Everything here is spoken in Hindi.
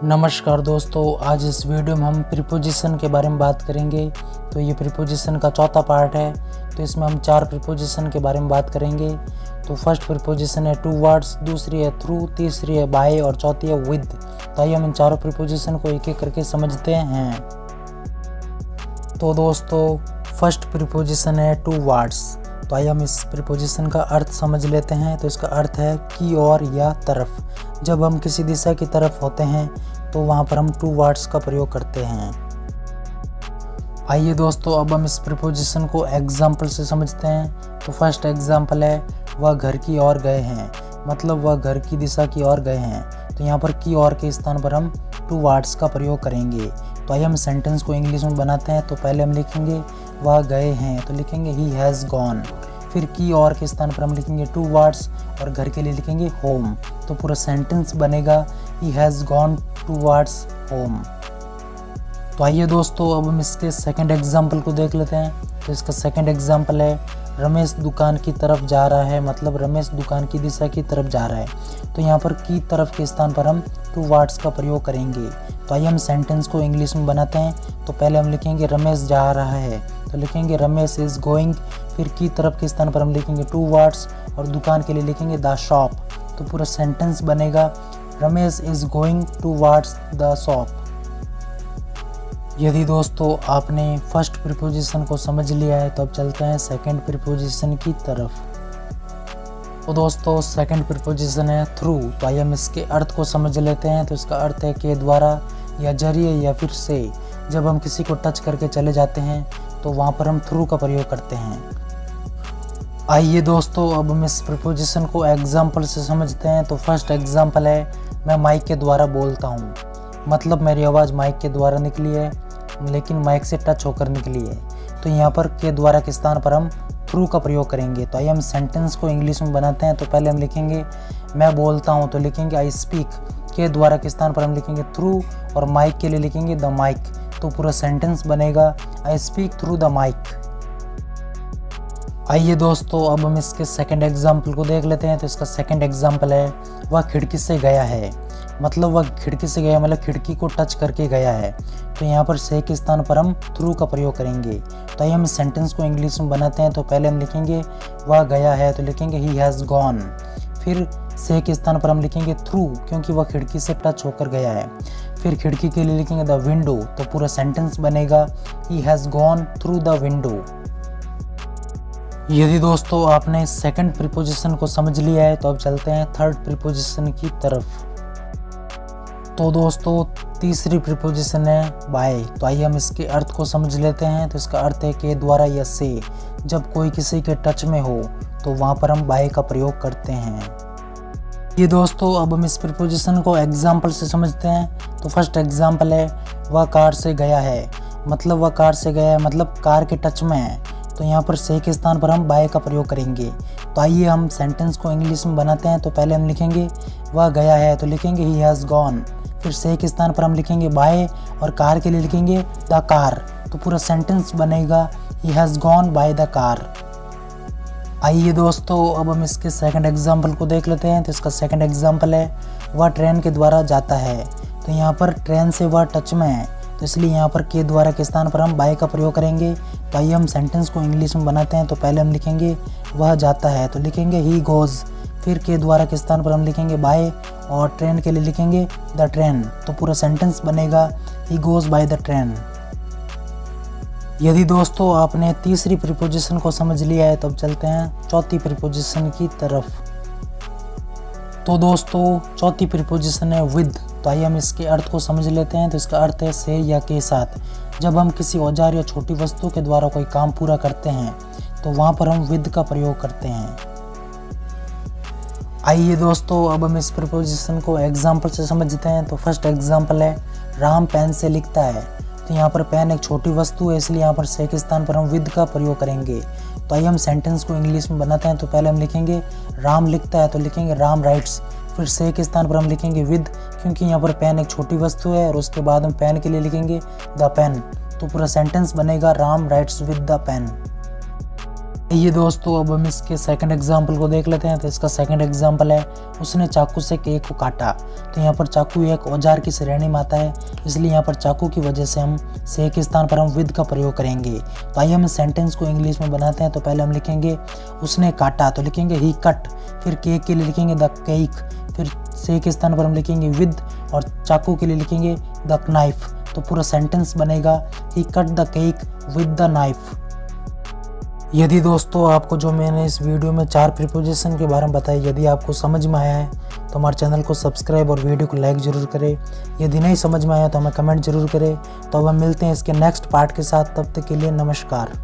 नमस्कार दोस्तों, आज इस वीडियो में हम प्रीपोजिशन के बारे में बात करेंगे। तो ये प्रीपोजिशन का चौथा पार्ट है। तो इसमें हम 4 प्रीपोजिशन के बारे में बात करेंगे। तो फर्स्ट प्रीपोजिशन है टूवर्ड्स, दूसरी है थ्रू, तीसरी है बाय और चौथी है विद। तो आइए हम इन चारों प्रीपोजिशन को एक एक करके समझते हैं। तो दोस्तों फर्स्ट प्रीपोजिशन है टूवर्ड्स। तो आइए हम इस प्रीपोजिशन का अर्थ समझ लेते हैं। तो इसका अर्थ है की ओर या तरफ। जब हम किसी दिशा की तरफ होते हैं तो वहाँ पर हम टूवर्ड्स का प्रयोग करते हैं। आइए दोस्तों अब हम इस प्रीपोजिशन को एग्जाम्पल से समझते हैं। तो फर्स्ट एग्जाम्पल है वह घर की ओर गए हैं, मतलब वह घर की दिशा की ओर गए हैं। तो यहाँ पर की ओर के स्थान पर हम टूवर्ड्स का प्रयोग करेंगे। तो आइए हम सेंटेंस को इंग्लिश में बनाते हैं। तो पहले हम लिखेंगे वह गए हैं, तो लिखेंगे ही हैज़ गॉन। फिर की ओर के स्थान पर हम लिखेंगे टूवर्ड्स और घर के लिए लिखेंगे होम। तो पूरा सेंटेंस बनेगा he has gone towards home. तो आइए दोस्तों अब हम इसके सेकंड एग्जाम्पल को देख लेते हैं। तो इसका सेकंड एग्जाम्पल है रमेश दुकान की तरफ जा रहा है, मतलब रमेश दुकान की दिशा की तरफ जा रहा है। तो यहाँ पर की तरफ के स्थान पर हम टूवर्ड्स का प्रयोग करेंगे। तो आइए हम सेंटेंस को इंग्लिश में बनाते हैं। तो पहले हम लिखेंगे रमेश जा रहा है, तो लिखेंगे रमेश इज़ गोइंग। फिर की तरफ के स्थान पर हम लिखेंगे टूवर्ड्स और दुकान के लिए लिखेंगे द शॉप। तो पूरा सेंटेंस बनेगा Ramesh is going towards the shop. यदि दोस्तों आपने फर्स्ट प्रीपोजिशन को समझ लिया है तो अब चलते हैं सेकंड प्रीपोजिशन की तरफ। तो दोस्तों सेकंड प्रीपोजिशन है थ्रू। तो आइए हम इसके अर्थ को समझ लेते हैं। तो इसका अर्थ है के द्वारा या जरिए या फिर से। जब हम किसी को टच करके चले जाते हैं तो वहाँ पर हम थ्रू का प्रयोग करते हैं। आइए दोस्तों अब हम इस प्रीपोजिशन को एग्जाम्पल से समझते हैं। तो फर्स्ट एग्जाम्पल है मैं माइक के द्वारा बोलता हूँ, मतलब मेरी आवाज़ माइक के द्वारा निकली है लेकिन माइक से टच होकर निकली है। तो यहाँ पर के द्वारा के स्थान पर हम थ्रू का प्रयोग करेंगे। तो आइए हम सेंटेंस को इंग्लिश में बनाते हैं। तो पहले हम लिखेंगे मैं बोलता हूँ, तो लिखेंगे आई स्पीक। के द्वारा के स्थान पर हम लिखेंगे थ्रू और माइक के लिए लिखेंगे द माइक। तो पूरा सेंटेंस बनेगा I speak through the mic. आइए दोस्तों अब हम इसके सेकंड एग्जाम्पल को देख लेते हैं। तो इसका सेकंड एग्जाम्पल है वह खिड़की से गया है, मतलब वह खिड़की से गया मतलब खिड़की को टच करके गया है। तो यहाँ पर से के स्थान पर हम थ्रू का प्रयोग करेंगे। तो आइए हम सेंटेंस को इंग्लिश में बनाते हैं। तो पहले हम लिखेंगे वह गया है, तो लिखेंगे ही हैज़ गॉन। फिर से के स्थान पर हम लिखेंगे थ्रू, क्योंकि वह खिड़की से टच होकर गया है। फिर खिड़की के लिए लिखेंगे द विंडो। तो पूरा सेंटेंस बनेगा he has gone through the window. यदि दोस्तों आपने सेकंड प्रीपोजिशन को समझ लिया है तो अब चलते हैं थर्ड प्रीपोजिशन की तरफ। तो दोस्तों तीसरी प्रीपोजिशन है बाय। तो आइए हम इसके अर्थ को समझ लेते हैं। तो इसका अर्थ है के द्वारा या से। जब कोई किसी के टच में हो तो वहाँ पर हम बाय का प्रयोग करते हैं। ये दोस्तों अब हम इस प्रीपोजिशन को एग्जाम्पल से समझते हैं। तो फर्स्ट एग्जाम्पल है वह कार से गया है, मतलब वह कार से गया है मतलब कार के टच में है। तो यहाँ पर से के स्थान पर हम बाय का प्रयोग करेंगे। तो आइए हम सेंटेंस को इंग्लिश में बनाते हैं। तो पहले हम लिखेंगे वह गया है, तो लिखेंगे ही हैज़ गॉन। फिर से के स्थान पर हम लिखेंगे बाय और कार के लिए लिखेंगे द कार। तो पूरा सेंटेंस बनेगा he has gone by the car. आइए दोस्तों अब हम इसके सेकंड एग्जाम्पल को देख लेते हैं। तो इसका सेकंड एग्जाम्पल है वह ट्रेन के द्वारा जाता है। तो यहाँ पर ट्रेन से वह टच में है, तो इसलिए यहाँ पर के द्वारा के स्थान पर हम बाय का प्रयोग करेंगे। तो आइए हम सेंटेंस को इंग्लिश में बनाते हैं। तो पहले हम लिखेंगे वह जाता है, तो लिखेंगे ही गोज़। फिर के द्वारा के स्थान पर हम लिखेंगे बाय और ट्रेन के लिए लिखेंगे द ट्रेन। तो पूरा सेंटेंस बनेगा he goes by the train. यदि दोस्तों आपने तीसरी प्रीपोजिशन को समझ लिया है तो अब चलते हैं चौथी प्रीपोजिशन की तरफ। तो दोस्तों चौथी प्रीपोजिशन है विद। तो आइए हम इसके अर्थ को समझ लेते हैं। तो इसका अर्थ है से या के साथ। जब हम किसी औजार या छोटी वस्तु के द्वारा कोई काम पूरा करते हैं तो वहाँ पर हम विद का प्रयोग करते हैं। आइए दोस्तों अब हम इस प्रीपोजिशन को एग्जाम्पल से समझते हैं। तो फर्स्ट एग्जाम्पल है राम पेन से लिखता है। तो यहाँ पर पेन एक छोटी वस्तु है, इसलिए यहाँ पर से के स्थान पर हम विद का प्रयोग करेंगे। तो आइए हम सेंटेंस को इंग्लिश में बनाते हैं। तो पहले हम लिखेंगे राम लिखता है, तो लिखेंगे राम राइट्स। फिर से के स्थान पर हम लिखेंगे विद, क्योंकि यहाँ पर पेन एक छोटी वस्तु है और उसके बाद हम पेन के लिए लिखेंगे द पेन। तो पूरा सेंटेंस बनेगा Ram writes with the pen. ये दोस्तों अब हम इसके सेकंड एग्जाम्पल को देख लेते हैं। तो इसका सेकंड एग्जाम्पल है, उसने चाकू से केक को काटा। तो यहाँ पर चाकू एक औजार की श्रेणी में आता है, इसलिए यहाँ पर चाकू की वजह से हम से के स्थान पर हम विद का प्रयोग करेंगे। तो आइए हम सेंटेंस को इंग्लिश में बनाते हैं। तो पहले हम लिखेंगे उसने काटा, तो लिखेंगे ही कट, फिर केक के लिए लिखेंगे द केक, फिर से के स्थान पर हम लिखेंगे विद, और चाकू के लिए लिखेंगे द नाइफ। तो पूरा सेंटेंस बनेगा ही cut the cake with the knife. यदि दोस्तों आपको जो मैंने इस वीडियो में 4 प्रीपोजिशन के बारे में बताया, यदि आपको समझ में आया है तो हमारे चैनल को सब्सक्राइब और वीडियो को लाइक ज़रूर करें। यदि नहीं समझ में आया तो हमें कमेंट ज़रूर करें। तो अब हम मिलते हैं इसके नेक्स्ट पार्ट के साथ, तब तक के लिए नमस्कार।